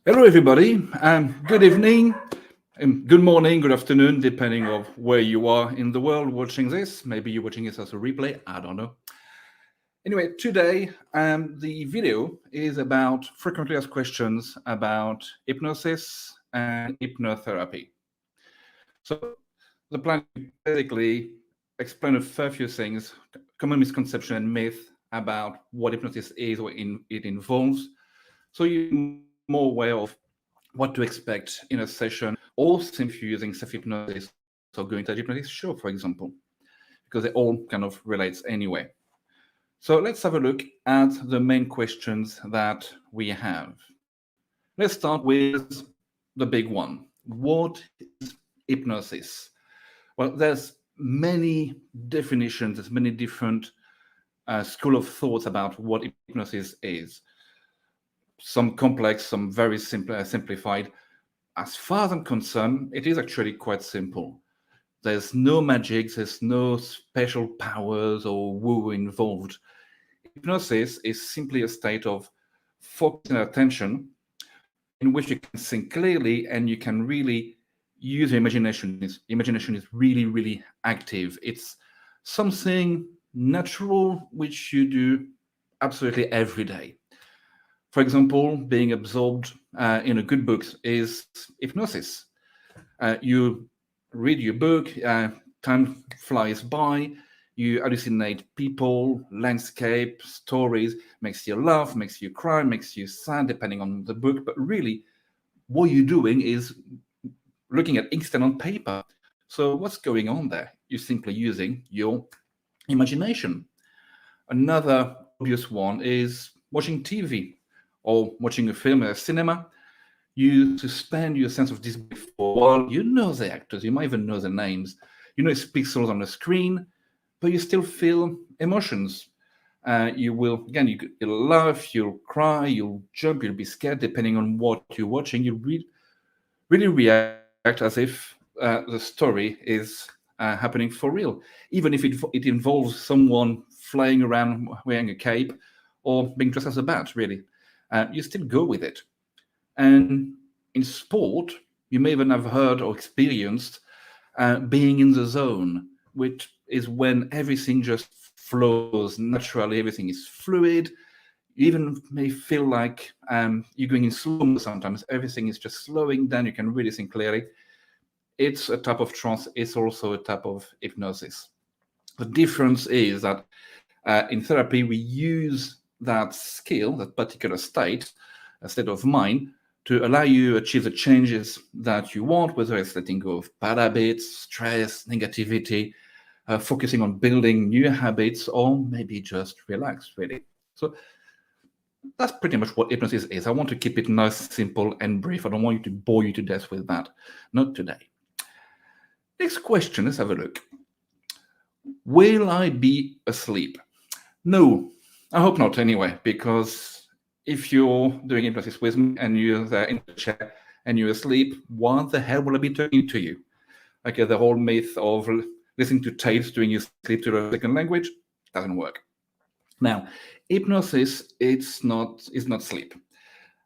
Hello, everybody. Good evening, good morning, good afternoon, depending of where you are in the world watching this. Maybe you're watching this as a replay. I don't know. Anyway, today the video is about frequently asked questions about hypnosis and hypnotherapy. So the plan is basically explain a fair few things, common misconception and myth about what hypnosis is, what it involves, so you're more aware of what to expect in a session, or simply using self-hypnosis or going to a hypnosis show, for example, because it all kind of relates anyway. So let's have a look at the main questions that we have. Let's start with the big one. What is hypnosis? Well, there's many definitions, there's many different school of thoughts about what hypnosis is. Some complex, some very simplified. As far as I'm concerned, it is actually quite simple. There's no magic, there's no special powers or woo involved. Hypnosis is simply a state of focusing attention in which you can think clearly and you can really use your imagination. Imagination is really, really active. It's something natural which you do absolutely every day. For example, being absorbed in a good book is hypnosis. You read your book, time flies by, you hallucinate people, landscape, stories, makes you laugh, makes you cry, makes you sad, depending on the book. But really, what you're doing is looking at ink on paper. So what's going on there? You're simply using your imagination. Another obvious one is watching TV or watching a film at a cinema. You suspend your sense of disbelief for a while. You know the actors, you might even know the names. You know it's pixels on the screen, but you still feel emotions. You will, again, you'll laugh, you'll cry, you'll jump, you'll be scared, depending on what you're watching. You really react as if the story is happening for real, even if it involves someone flying around wearing a cape or being dressed as a bat, really. You still go with it. And in sport, you may even have heard or experienced being in the zone, which is when everything just flows naturally, everything is fluid. You even may feel like you're going in slow mo sometimes. Everything is just slowing down. You can really think clearly. It's a type of trance. It's also a type of hypnosis. The difference is that in therapy, we use that skill, that particular state, a state of mind, to allow you to achieve the changes that you want, whether it's letting go of bad habits, stress, negativity, focusing on building new habits, or maybe just relax, really. So that's pretty much what hypnosis is. I want to keep it nice, simple, and brief. I don't want you to bore you to death with that. Not today. Next question, let's have a look. Will I be asleep? No, I hope not anyway, because if you're doing hypnosis with me and you're there in the chair and you're asleep, what the hell will I be talking to you? Okay, the whole myth of listening to tapes during your sleep to a second language doesn't work. Now, hypnosis is not sleep.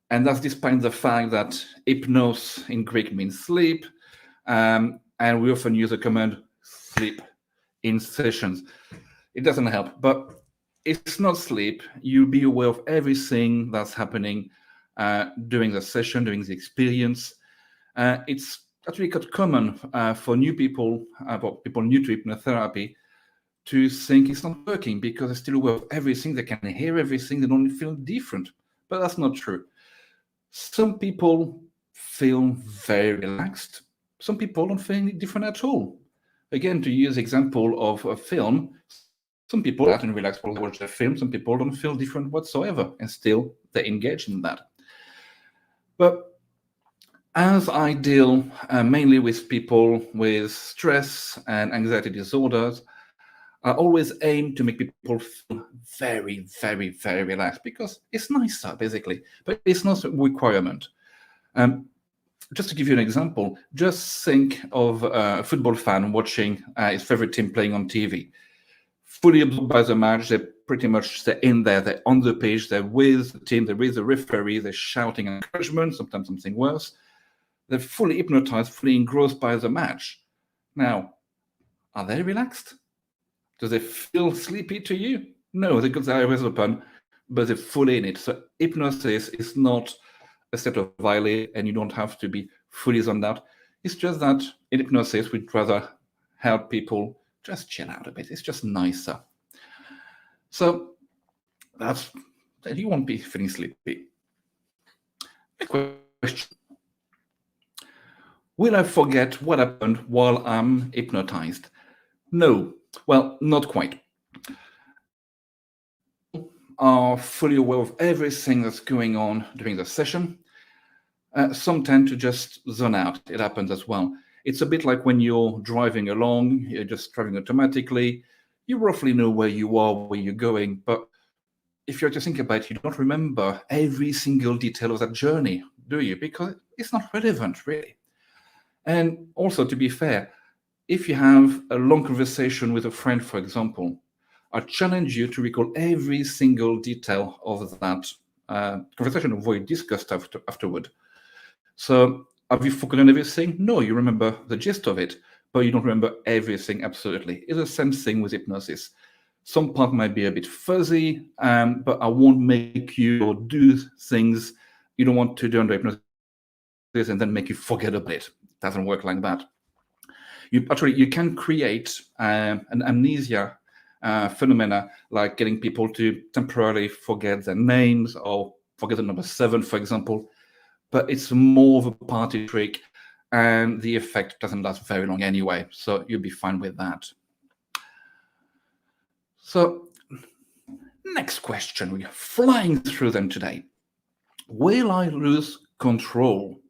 And that's despite the fact that hypnos in Greek means sleep, and we often use the command sleep in sessions. It doesn't help, but it's not sleep. You'll be aware of everything that's happening during the session, during the experience. It's actually quite common for new people, people new to hypnotherapy, to think it's not working because they're still aware of everything. They can hear everything. They don't feel different. But that's not true. Some people feel very relaxed. Some people don't feel any different at all. Again, to use example of a film, some people are and relaxed while they watch the film. Some people don't feel different whatsoever, and still they engage in that. But as I deal mainly with people with stress and anxiety disorders, I always aim to make people feel very, very, very relaxed because it's nicer, basically, but it's not a requirement. Just to give you an example, just think of a football fan watching his favorite team playing on TV. Fully absorbed by the match, they pretty much, they're in there, they're on the page, they're with the team, they're with the referee, they're shouting encouragement, sometimes something worse. They're fully hypnotized, fully engrossed by the match. Now, are they relaxed? Do they feel sleepy to you? No, they got their eyes open, but they're fully in it. So hypnosis is not a state of violin, and you don't have to be fully zoned out. It's just that in hypnosis, we'd rather help people just chill out a bit. It's just nicer. So you won't be feeling sleepy. Next question. Will I forget what happened while I'm hypnotized? No. Well, not quite. Are fully aware of everything that's going on during the session. Some tend to just zone out. It happens as well. It's a bit like when you're driving along, you're just driving automatically. You roughly know where you are, where you're going, but if you have to think about it, you don't remember every single detail of that journey, do you? Because it's not relevant, really. And also, to be fair, if you have a long conversation with a friend, for example, I challenge you to recall every single detail of that conversation of what you discussed afterward. So have you forgotten everything? No, you remember the gist of it, but you don't remember everything absolutely. It's the same thing with hypnosis. Some part might be a bit fuzzy, but I won't make you do things you don't want to do under hypnosis and then make you forget about it. It doesn't work like that. You can create an amnesia phenomena, like getting people to temporarily forget their names or forget the number 7, for example. But it's more of a party trick, and the effect doesn't last very long anyway, so you'll be fine with that. So, next question. We're flying through them today. Will I lose control?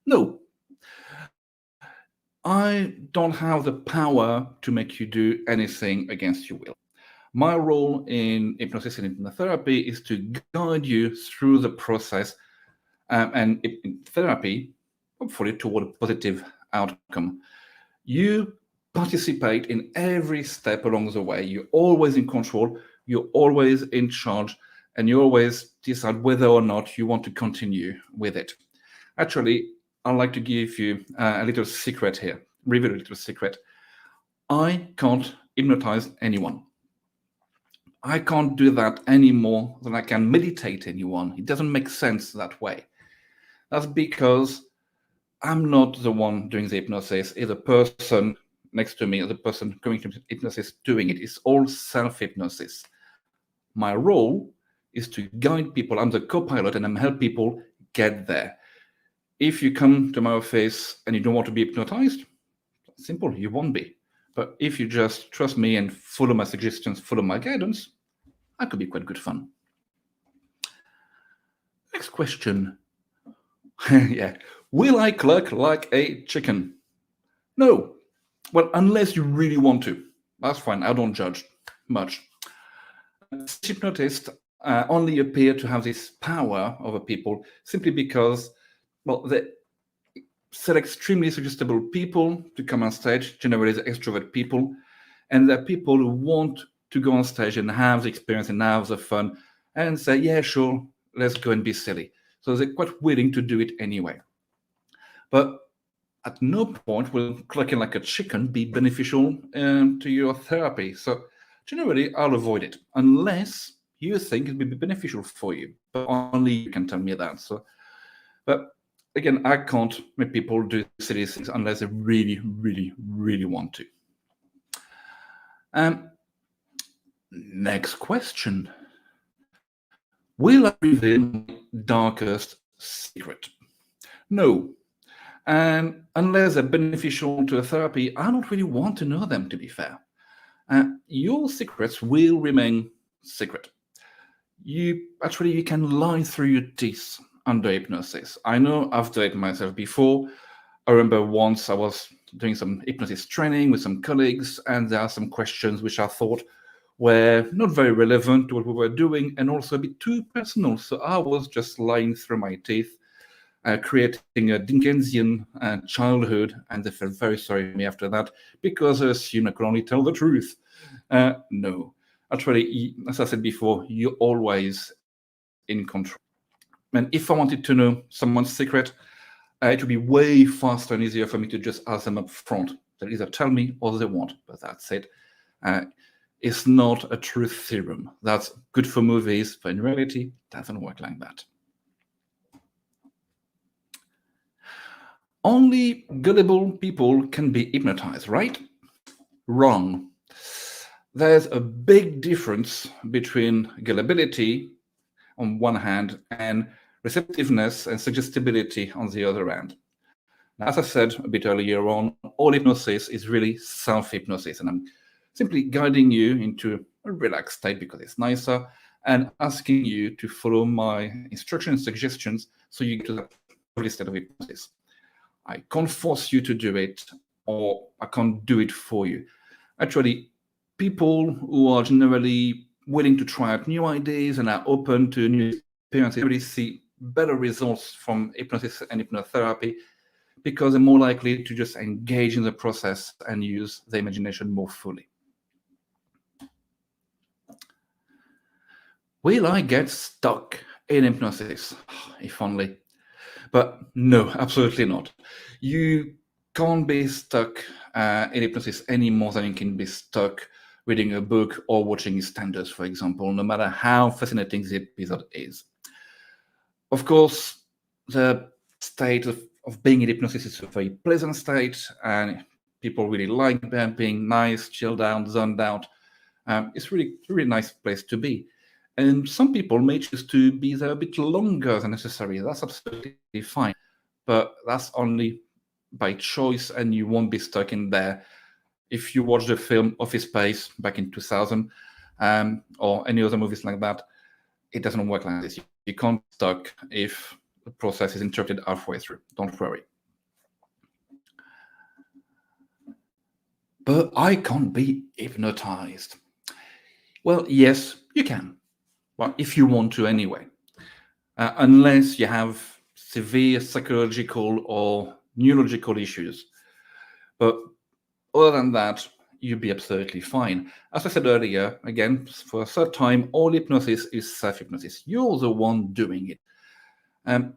No. I don't have the power to make you do anything against your will. My role in hypnosis and hypnotherapy is to guide you through the process and in therapy, hopefully toward a positive outcome. You participate in every step along the way. You're always in control, you're always in charge, and you always decide whether or not you want to continue with it. Actually, I'd like to give you a little secret here, reveal a little secret. I can't hypnotize anyone. I can't do that any more than I can meditate anyone. It doesn't make sense that way. That's because I'm not the one doing the hypnosis. It's the person next to me, the person coming to hypnosis doing it. It's all self-hypnosis. My role is to guide people. I'm the co-pilot, and I'm help people get there. If you come to my office and you don't want to be hypnotized, simple, you won't be. But if you just trust me and follow my suggestions, follow my guidance, that could be quite good fun. Next question. Yeah. Will I cluck like a chicken? No. Well, unless you really want to. That's fine. I don't judge much. Hypnotists only appear to have this power over people simply because, well, they select extremely suggestible people to come on stage, generally the extrovert people, and they're people who want to go on stage and have the experience and have the fun and say, yeah, sure, let's go and be silly. So they're quite willing to do it anyway. But at no point will clucking like a chicken be beneficial to your therapy. So generally, I'll avoid it unless you think it will be beneficial for you. But only you can tell me that. So, but again, I can't make people do silly things unless they really, really, really want to. Next question. Will I reveal my darkest secret? No. And unless they're beneficial to a therapy, I don't really want to know them, to be fair. Your secrets will remain secret. You can lie through your teeth under hypnosis. I know I've done it myself before. I remember once I was doing some hypnosis training with some colleagues, and there are some questions which I thought were not very relevant to what we were doing and also a bit too personal. So I was just lying through my teeth, creating a Dickensian childhood, and they felt very sorry for me after that because I assumed I could only tell the truth. No, Actually, as I said before, you're always in control. And if I wanted to know someone's secret, it would be way faster and easier for me to just ask them up front. They'll either tell me or they won't, but that's it. It's not a truth serum. That's good for movies, but in reality, it doesn't work like that. Only gullible people can be hypnotized, right? Wrong. There's a big difference between gullibility on one hand and receptiveness and suggestibility on the other hand. Now, as I said a bit earlier on, all hypnosis is really self-hypnosis, and I'm simply guiding you into a relaxed state because it's nicer and asking you to follow my instructions and suggestions so you get to that lovely state of hypnosis. I can't force you to do it, or I can't do it for you. Actually, people who are generally willing to try out new ideas and are open to new experiences really see better results from hypnosis and hypnotherapy because they're more likely to just engage in the process and use their imagination more fully. Will I get stuck in hypnosis? If only. But no, absolutely not. You can't be stuck in hypnosis any more than you can be stuck reading a book or watching EastEnders, for example, no matter how fascinating the episode is. Of course, the state of being in hypnosis is a very pleasant state, and people really like being nice, chilled out, zoned out. It's really a really nice place to be. And some people may choose to be there a bit longer than necessary. That's absolutely fine. But that's only by choice, and you won't be stuck in there. If you watch the film Office Space back in 2000, or any other movies like that, it doesn't work like this. You can't be stuck if the process is interrupted halfway through. Don't worry. But I can't be hypnotized. Well, yes, you can. Well, if you want to anyway. Unless you have severe psychological or neurological issues. But other than that, you'd be absolutely fine. As I said earlier, again, for a third time, all hypnosis is self-hypnosis. You're the one doing it.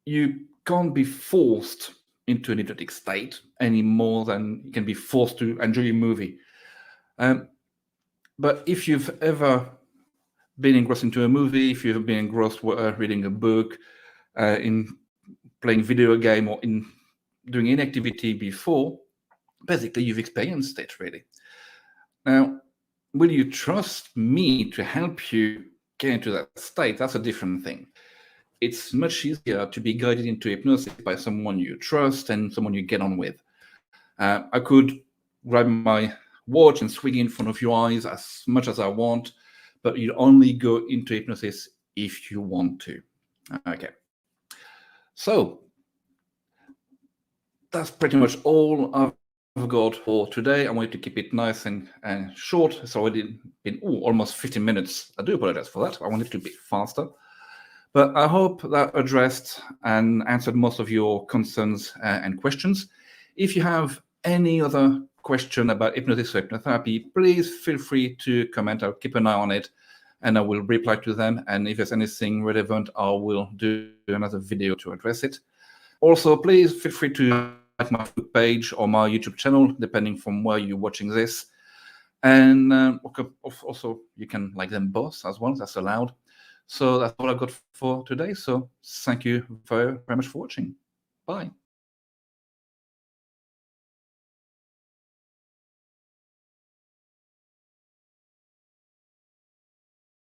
You can't be forced into an hypnotic state any more than you can be forced to enjoy a movie. But if you've ever been engrossed into a movie, if you've been engrossed reading a book, in playing video game, or in doing any activity before, basically you've experienced it, really. Now, will you trust me to help you get into that state? That's a different thing. It's much easier to be guided into hypnosis by someone you trust and someone you get on with. I could grab my watch and swing in front of your eyes as much as I want, but you only go into hypnosis if you want to. Okay. So that's pretty much all I've got for today. I wanted to keep it nice and short. It's already been almost 15 minutes. I do apologize for that. I wanted to be faster. But I hope that addressed and answered most of your concerns and questions. If you have any other question about hypnosis or hypnotherapy, please feel free to comment. I'll keep an eye on it and I will reply to them. And if there's anything relevant, I will do another video to address it. Also, please feel free to like my Facebook page or my YouTube channel, depending from where you're watching this. And also, you can like them both as well. That's allowed. So that's all I've got for today. So thank you very, very much for watching. Bye.